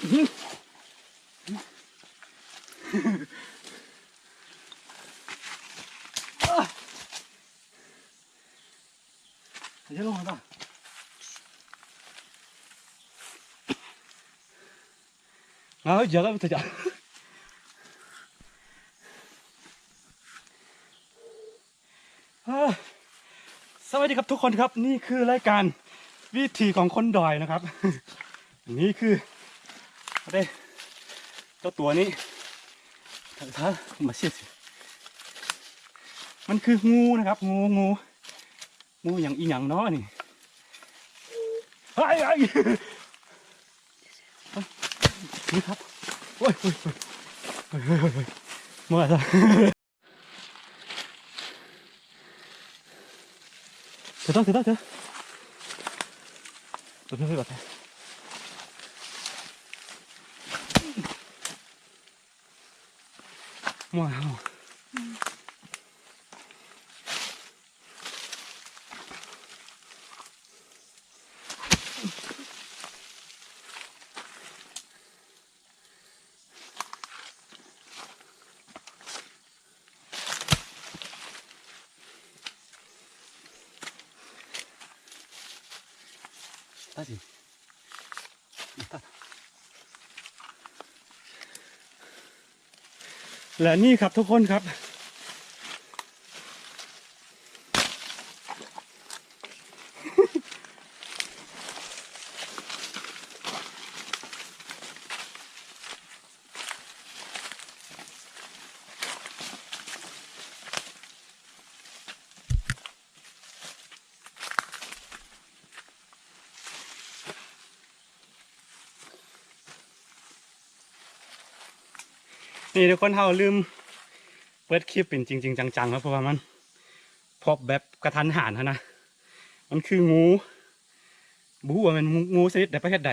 เดี๋ยวลงมาต่อเอาเดี๋ยวแล้วจะ สวัสดีครับทุกคนครับนี่คือรายการวิถีของคนดอยนะครับ นี่คือได้เจ้าตัวนี้ถ้ามาเสียดมันคืองูนะครับงูอย่างอีหยังเนาะนี่ไอ้นี่ครับโอ้ยมาแล้วเถอะตัวนี้แบบว้าวตัดสิตัดและนี่ครับทุกคนครับนี่ทุกคนเราลืมเปิดคลิปเป็นจริงจังๆครับเพราะว่ามันพบแบบกระทันหันนะมันคืองูบูว่ามันงูชนิดใดประเภทใด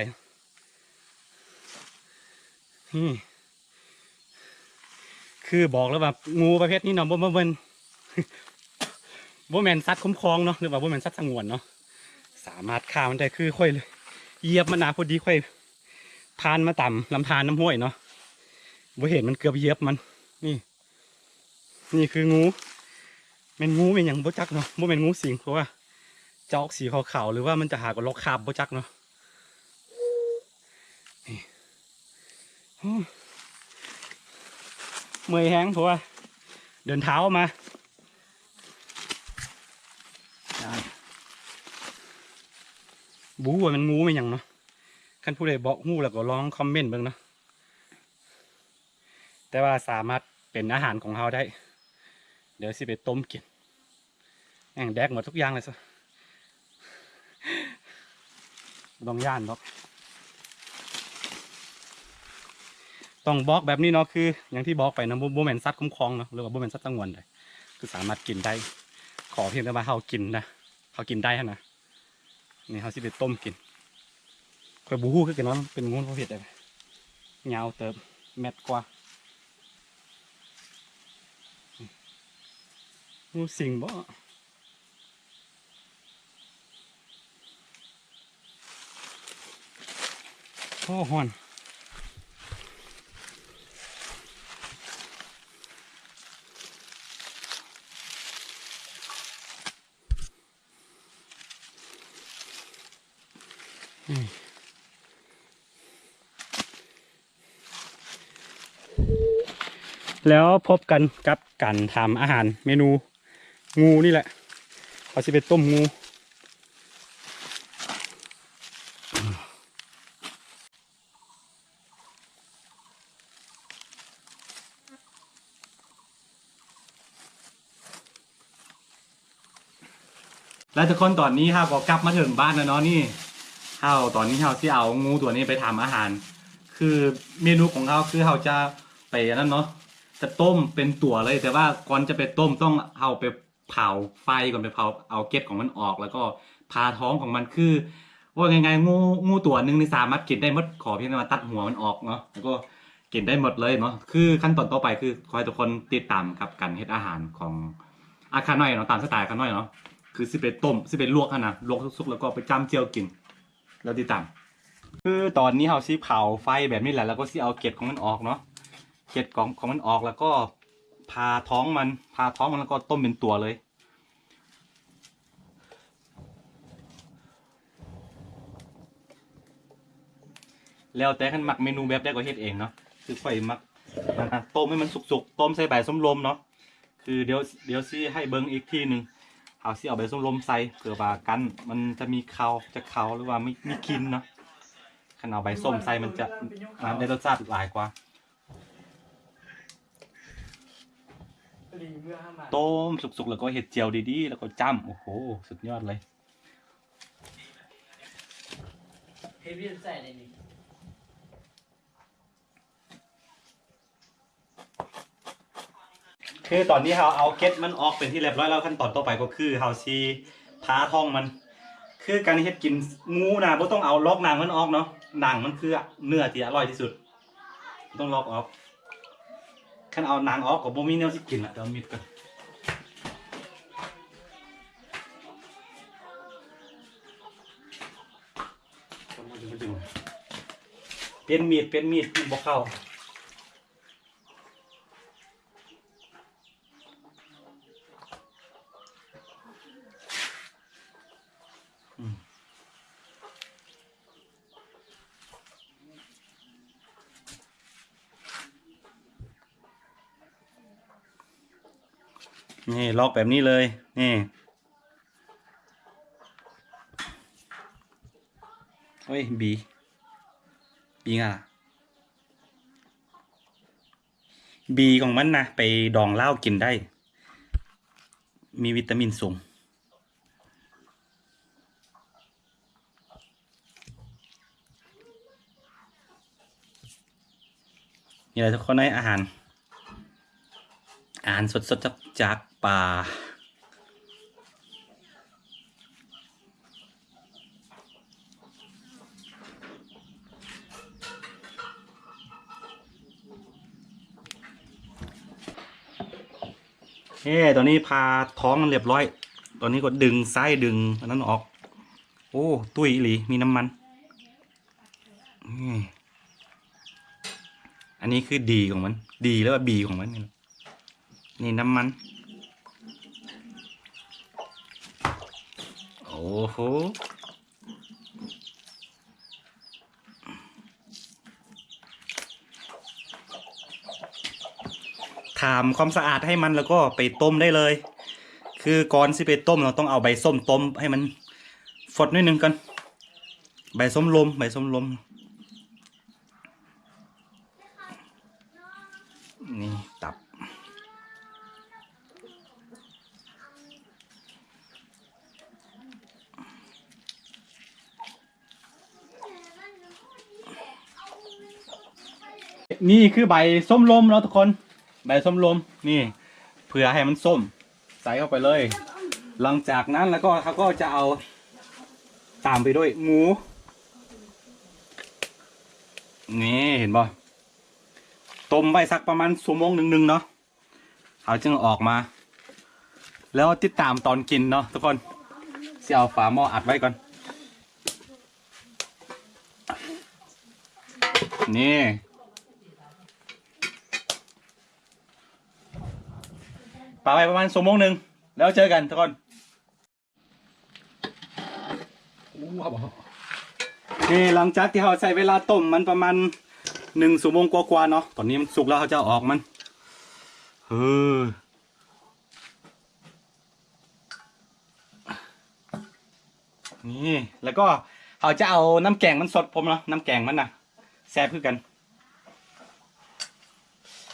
นี่คือบอกแล้วว่างูประเภทนี้เนาะบ่แม่นสัตว์คุ้มครองเนาะหรือว่าบ่แม่นสัตว์สงวนเนาะสามารถฆ่ามันได้คือค่อยเหยียบมันหนาพอดีค่อยพานมาต่ำลำธารน้ำห้วยเนาะบ่เห็นมันเกือบเหยียบมันนี่คืองูเป็นงูเป็นอย่างบ่จักเนาะบ่เป็นงูสิงเพราะว่าจะออกสีขาวๆหรือว่ามันจะหากว่าล็อกคาบบ่จักเนาะเมื่อยแห้งเพราะว่าเดินเท้ามาบู๊ว่ามันงูเป็นอย่างเนาะท่านผู้ใดบอกงูแล้วก็ลองคอมเมนต์เบิ่งเนาะแต่ว่าสามารถเป็นอาหารของเราได้เดี๋ยวสิไปต้มกินแองแดกหมดทุกอย่างเลยสิต้องย่านบอกต้องบอกแบบนี้เนาะคืออย่างที่บอกไปนะโบแมนซัดคุ้มครองเนาะหรือว่าโบแมนซัดตั้งวันเลยคือสามารถกินได้ขอเพียงแต่ว่าเขากินนะเขากินได้ฮะนะนี่เขาสิไปต้มกินคอยบูฮู้คือกันว่าเป็นงูประเภทใดยาวเติบเม็ดกว่างูสิงบ่โอ้ฮอนแล้วพบกันกับการทำอาหารเมนูงูนี่แหละเขาจะไปต้มงูแล้วทุกคนตอนนี้ครับก็กลับมาถึงบ้านแล้วเนาะนี่ตอนนี้เราที่เอางูตัวนี้ไปทำอาหารคือเมนูของเขาคือเราจะไปนั่นเนาะจะต้มเป็นตัวเลยแต่ว่าก่อนจะไปต้มต้องเอาไปเผาไฟก่อนไปเผาเอาเกล็ดของมันออกแล้วก็พาท้องของมันคือว่าไงงูตัวหนึ่งในสามารถกินได้หมดขอเพียงแต่มาตัดหัวมันออกเนาะแล้วก็กินได้หมดเลยเนาะคือขั้นตอนต่อไปคือขอให้ทุกคนติดตามกับการเฮ็ดอาหารของอาคาน้อยเนาะตามสไตล์อาคาน้อยเนาะคือสิไปต้มสิไปลวกนะลวกสุกๆแล้วก็ไปจ้ำเจียวกินแล้วติดตาม คือตอนนี้เราซีเผาไฟแบบนี้แหละแล้วก็ซีเอาเกล็ดของมันออกเนาะเกล็ดของมันออกแล้วก็พาท้องมันแล้วก็ต้มเป็นตัวเลยแล้วแต่ขันหมักเมนูแบบได้ก็เฮ็ดเองเนาะคือค่อยมักต้มให้มันสุกๆต้มใส่ใบส้มลมเนาะคือเดี๋ยวซีให้เบิ้งอีกทีหนึ่งเอาซีเอาใบส้มลมใส่เผื่อว่ากันมันจะมีคาวจะคาวหรือว่าไม่มีกลิ่นเนาะขันเอาใบส้มใส่มันจะได้รสชาติหลายกว่าต้มสุกๆแล้วก็เห็ดเจียวดีๆแล้วก็จ้ำโอ้โหสุดยอดเลยเฮฟวี่ใส่ในนี้คือตอนนี้เราเอาเก็ตมันออกเป็นที่เรียบร้อยแล้วขั้นตอนต่อไปก็คือเราซีพาท้องมันคือการเฮ็ดกินงูนะบ่ต้องเอาลอกหนังมันออกเนาะหนังมันคือเนื้อที่อร่อยที่สุดต้องลอกออกขั้นเอาหนังออกก็บ่มีแนวสิกินละเดี๋ยวมิดกันเป็นมีดบ่เข้านี่ลอกแบบนี้เลยนี่เฮ้ยบีอ่ะบีของมันนะไปดองเหล้ากินได้มีวิตามินสูงนี่แหละทุกคนได้อาหารสดจากป่าตอนนี้พาท้องมันเรียบร้อยตอนนี้ก็ดึงไส้ดึงอันนั้นออกโอ้ตุ้ยอีหลีมีน้ำมันอันนี้คือดีของมันดีแล้วว่าบีของมันนี่น้ำมันโอ้โหทำความสะอาดให้มันแล้วก็ไปต้มได้เลยคือก่อนที่ไปต้มเราต้องเอาใบส้มต้มให้มันฟดนิดนึงกันใบส้มลมนี่ตับนี่คือใบส้มลมแล้วทุกคนใบส้มลมนี่เผื่อให้มันส้มใส่เข้าไปเลยหลังจากนั้นแล้วก็เขาก็จะเอาตามไปด้วยหมูนี่เห็นบ่ต้มไว้สักประมาณชั่วโมงหนึ่งเนาะเขาจึงออกมาแล้วติดตามตอนกินเนาะทุกคนเสี่ยวฝาหม้ออัดไว้ก่อนนี่ปาไปประมาณชั่วโมงหนึ่งแล้วเจอกันทุกคนนี่หลังจากที่เราใช้เวลาต้มมันประมาณ1 ชั่วโมงกว่าๆเนาะตอนนี้มันสุกแล้วเขาจะออกมันนี่แล้วก็เขาจะเอาน้ำแกงมันสดผมเนาะน้ำแกงมันนะแซ่บคือกัน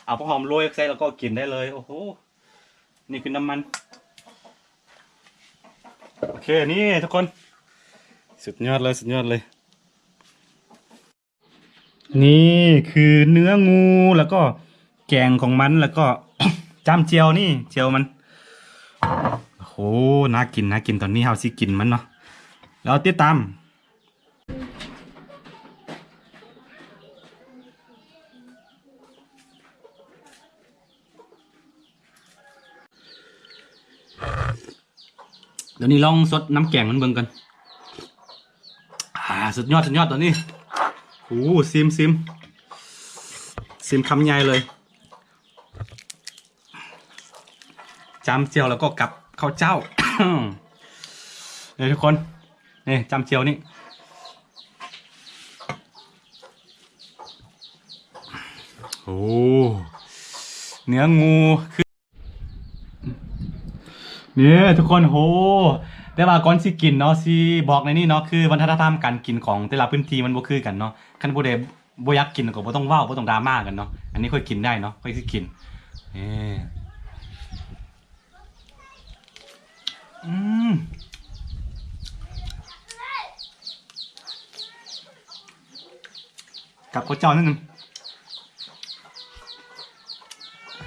เอาพอหอมโรยใส่แล้วก็กินได้เลยโอ้โหนี่คือน้ำมันโอเคนี่ทุกคนสุดยอดเลยนี่คือเนื้องูแล้วก็แกงของมันแล้วก็ จ้ำเจียวนี่เจียวมันโอ้โหน่ากินตอนนี้เฮาสิกินมันเนาะแล้วติดตามเดี๋ยวนี้ลองสดน้ำแกงมันเบิ่งกันสุดยอดตอนนี้ โอ้ซิมซิมซิมคำใหญ่เลยจำเจียวแล้วก็กับข้าวเจ้า เนี่ยทุกคนนี่จำเจียวนี่โอ้เนื้องูคือเนี่ยทุกคนโหแต่ว่าก่อนสิกินเนาะสิบอกในนี่เนาะคือวัฒนธรรมการกินของแต่ละพื้นที่มันบ่คือกันเนาะคันบ่ได้บ่อยากกินก็บ่ต้องเว้าบ่ต้องดราม่ากันเนาะอันนี้ค่อยกินได้เนาะค่อยสิกินอืมกับข้าวเจ้านิดนึง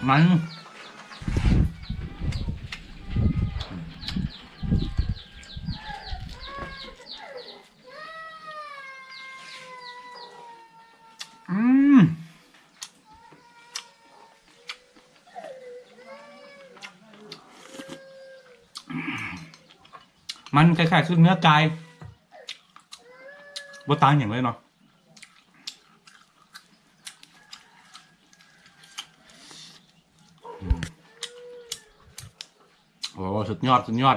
มันอืมมันคล้ายๆคือเนื้อไก่บ่ต่างอย่างเลยเนาะโอ้สุดยอดสุดยอด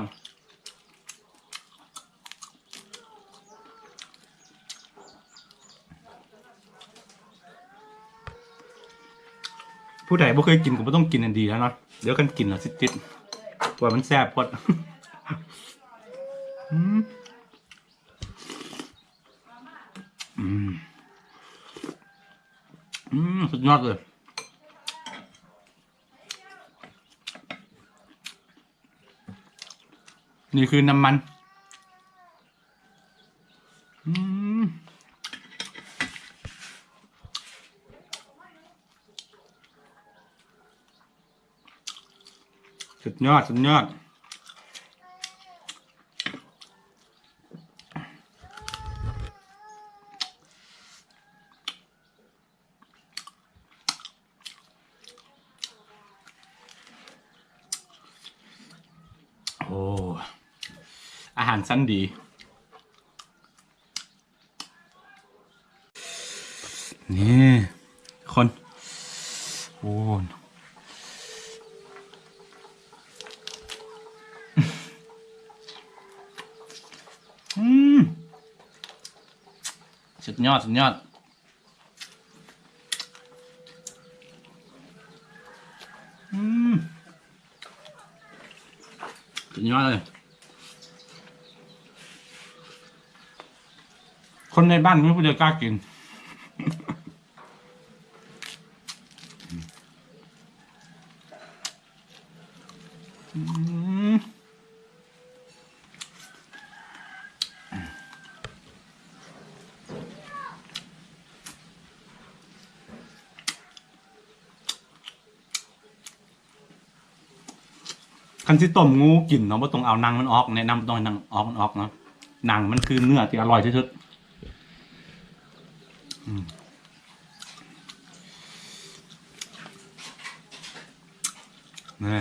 ผู้ใดบ่เคยกินก็บ่ต้องกินอันดีแล้วเนาะเดี๋ยวกันกินแล้วสิติดตัวมันแซ่บพอดอืมอืมสุดยอดเลยนี่คือน้ำมันอืมสุดยอดสุดยอดโอ้อาหารชั้นดีนี่คนโอ้อืมสุดยอดสุดยอดอืมสุดยอดเลยคนในบ้านไม่ผู้ใดกล้ากินอืมคันที่ต้มงูกินเนาะบ่ต้องเอาหนังมันออกแนะนำต้องให้หนังออกมันออกเนาะหนังมันคือเนื้อที่อร่อยที่สุดนี่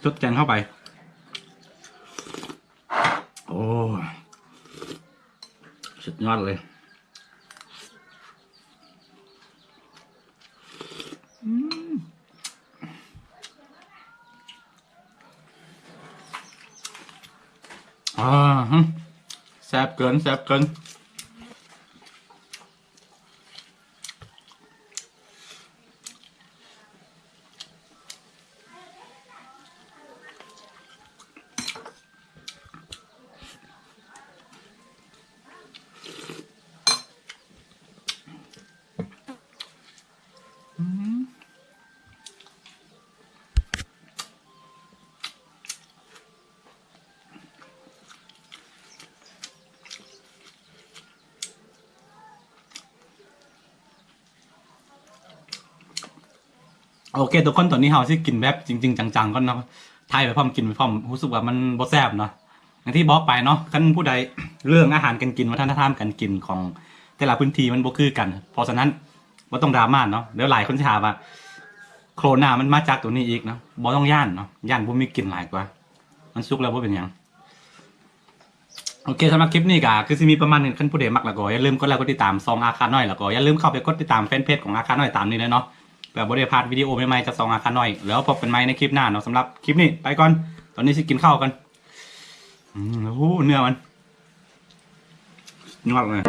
จดแกงเข้าไปโอ้สุดยอดเลยแซ่บเกินแซ่บเกินโอเคทุกคนตอนนี้เราสิกินแบบจริงๆจังๆก่อนเนาะไทยไปพร้อมกินไปพร้อมรู้สึกว่ามันบ่แซ่บเนาะอย่างที่บอกไปเนาะคันผู้ใดเรื่องอาหารการกินวัฒนธรรมการกินของแต่ละพื้นที่มันบ่คือกันเพราะฉะนั้นบ่ต้องดราม่าเนาะเดี๋ยวหลายคนจะถามว่า โครนามันมาจากตัวนี้อีกเนาะบ่ต้องย่านเนาะย่านบ่มีกลิ่นหลายกว่ามันสุกแล้วบ่เป็นหยังโอเคสำหรับคลิปนี้ก็คือสิมีประมาณนี้คันผู้ใดมักแล้วก็อย่าลืมกดไลค์กดติดตามซองอาคาน้อยแล้วก็อย่าลืมเข้าไปกดติดตามแฟนเพจของอาคาน้อยตามนี้เลยเนาะเพื่อบ่ได้พลาดวิดีโอใหม่ๆจากซองอาคาน้อยแล้วพบกันใหม่ในคลิปหน้าเนาะสำหรับคลิปนี้ไปก่อนตอนนี้สิกินข้าวกันโอ้โหเนื้อมันงอกเลย